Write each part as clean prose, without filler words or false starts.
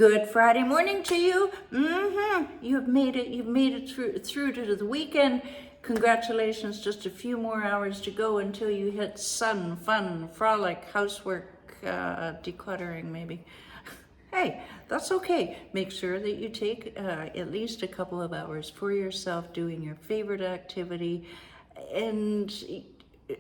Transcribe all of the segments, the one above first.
Good Friday morning to you. You've made it. You've made it through to the weekend. Congratulations. Just a few more hours to go until you hit sun, fun, frolic, housework, decluttering maybe. Hey, that's okay. Make sure that you take at least a couple of hours for yourself doing your favorite activity. And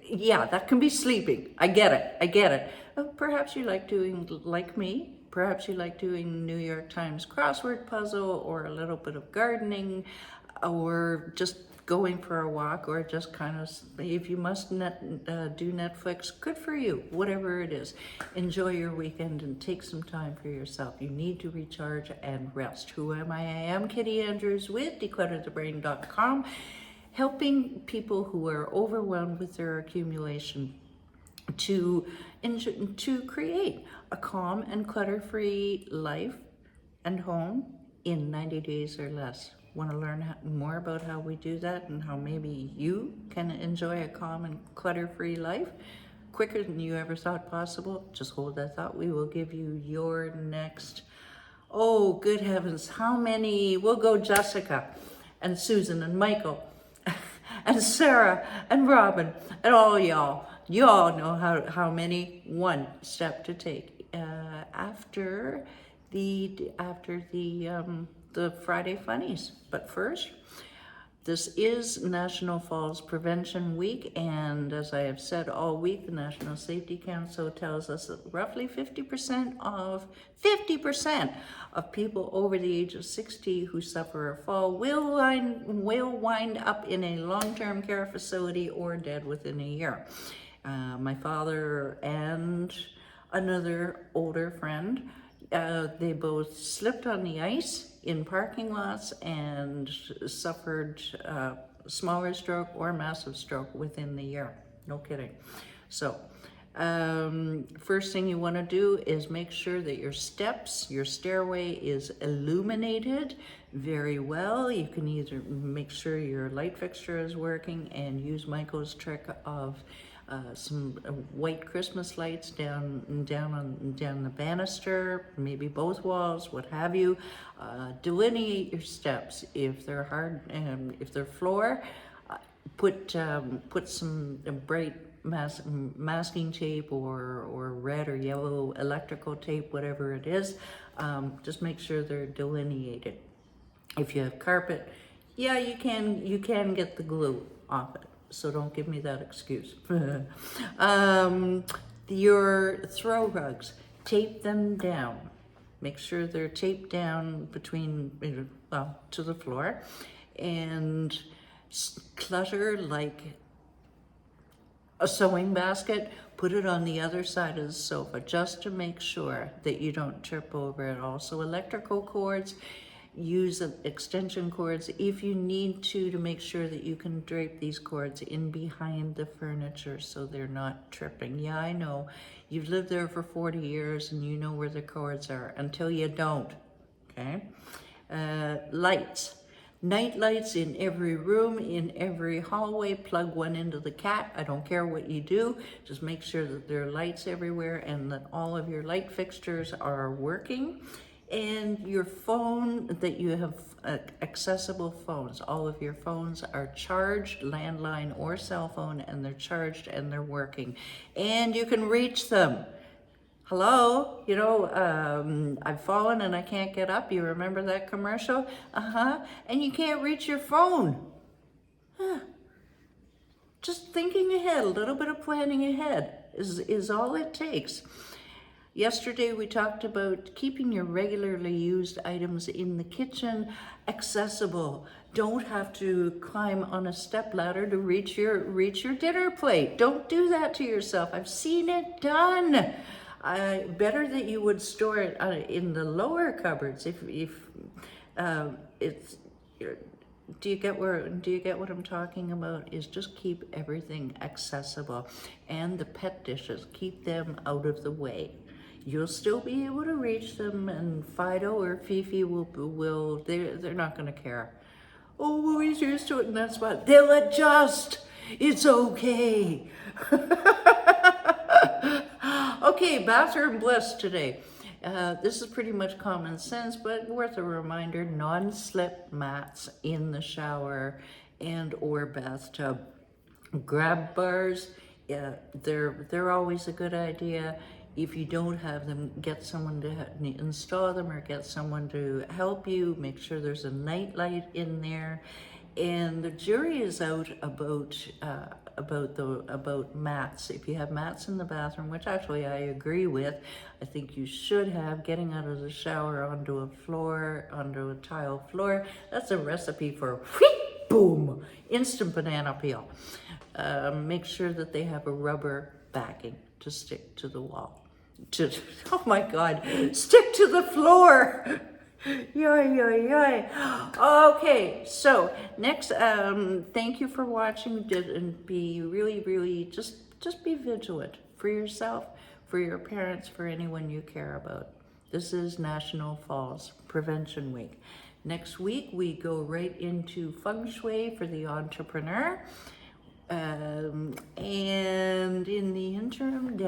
yeah, that can be sleeping. I get it. Perhaps you like doing, like me, perhaps you like doing New York Times crossword puzzle, or a little bit of gardening, or just going for a walk, or just kind of, if you must do Netflix, good for you. Whatever it is, enjoy your weekend and take some time for yourself. You need to recharge and rest. Who am I? I am Kitty Andrews with declutterthebrain.com, helping people who are overwhelmed with their accumulation to create a calm and clutter-free life and home in 90 days or less. Want to learn more about how we do that and how maybe you can enjoy a calm and clutter-free life quicker than you ever thought possible? Just hold that thought. We will give you your next, oh, good heavens, how many? We'll go Jessica and Susan and Michael and Sarah and Robin and all y'all. You all know how many. One step to take after the Friday funnies. But first, this is National Falls Prevention Week, and as I have said all week, the National Safety Council tells us that roughly 50% of people over the age of 60 who suffer a fall will wind up in a long-term care facility or dead within a year. My father and another older friend, they both slipped on the ice in parking lots and suffered smaller stroke or massive stroke within the year. No kidding. So first thing you want to do is make sure that your steps, your stairway is illuminated very well. You can either make sure your light fixture is working and use Michael's trick of some white Christmas lights down the banister, maybe both walls, what have you. Delineate your steps. If they're hard, if they're floor, put some bright masking tape or red or yellow electrical tape, whatever it is. Just make sure they're delineated. If you have carpet, yeah, you can get the glue off it. So don't give me that excuse. Your throw rugs, tape them down. Make sure they're taped down between, to the floor. And clutter like a sewing basket, put it on the other side of the sofa just to make sure that you don't trip over it. Also, electrical cords, use extension cords if you need to make sure that you can drape these cords in behind the furniture so they're not tripping. Yeah, I know. You've lived there for 40 years and you know where the cords are until you don't, okay? Lights. Night lights in every room, in every hallway. Plug one into the cat. I don't care what you do. Just make sure that there are lights everywhere and that all of your light fixtures are working. And your phone, that you have accessible phones. All of your phones are charged, landline or cell phone, and they're charged and they're working. And you can reach them. Hello, I've fallen and I can't get up. You remember that commercial? And you can't reach your phone. Just thinking ahead, a little bit of planning ahead is all it takes. Yesterday we talked about keeping your regularly used items in the kitchen accessible. Don't have to climb on a stepladder to reach your dinner plate. Don't do that to yourself. I've seen it done. Better that you would store it in the lower cupboards. If it's, do you get what I'm talking about? Is just keep everything accessible, and the pet dishes, keep them out of the way. You'll still be able to reach them, and Fido or Fifi they're not going to care. Oh, well, he's used to it, and that's what they'll adjust. It's okay. Okay, bathroom bliss today. This is pretty much common sense, but worth a reminder: non-slip mats in the shower and or bathtub. Grab bars, yeah, they're always a good idea. If you don't have them, get someone to install them, or get someone to help you. Make sure there's a night light in there. And the jury is out about mats. If you have mats in the bathroom, which actually I agree with, I think you should have. Getting out of the shower onto a tile floor, that's a recipe for wheat, boom, instant banana peel. Make sure that they have a rubber backing to stick to the wall. Oh my God, stick to the floor. Okay, so next, thank you for watching, and be really just be vigilant for yourself, for your parents, for anyone you care about. This is National Falls Prevention Week. Next week we go right into feng shui for the entrepreneur. And in the interim,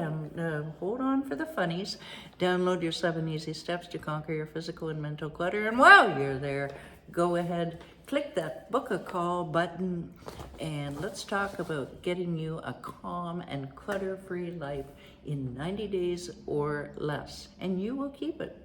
hold on for the funnies. Download your 7 easy steps to conquer your physical and mental clutter. And while you're there, go ahead, click that book a call button, and let's talk about getting you a calm and clutter-free life in 90 days or less. And you will keep it.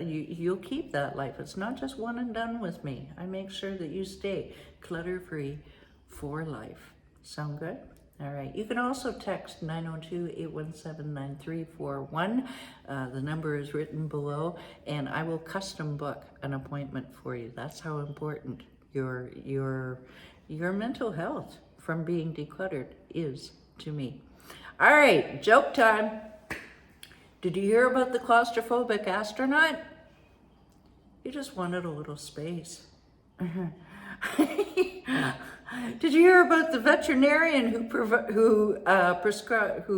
You'll keep that life. It's not just one and done with me. I make sure that you stay clutter-free for life. Sound good? All right. You can also text 902-817-9341. The number is written below, and I will custom book an appointment for you. That's how important your mental health from being decluttered is to me. All right, joke time. Did you hear about the claustrophobic astronaut? He just wanted a little space. Did you hear about the veterinarian who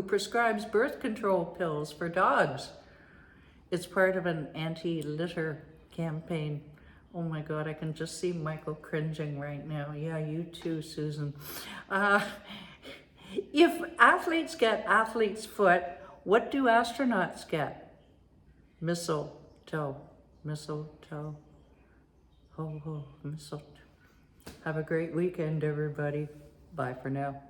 prescribes birth control pills for dogs? It's part of an anti-litter campaign. Oh my God, I can just see Michael cringing right now. Yeah, you too, Susan. If athletes get athlete's foot, what do astronauts get? Mistletoe. Mistletoe. Ho, ho, mistletoe. Have a great weekend, everybody. Bye for now.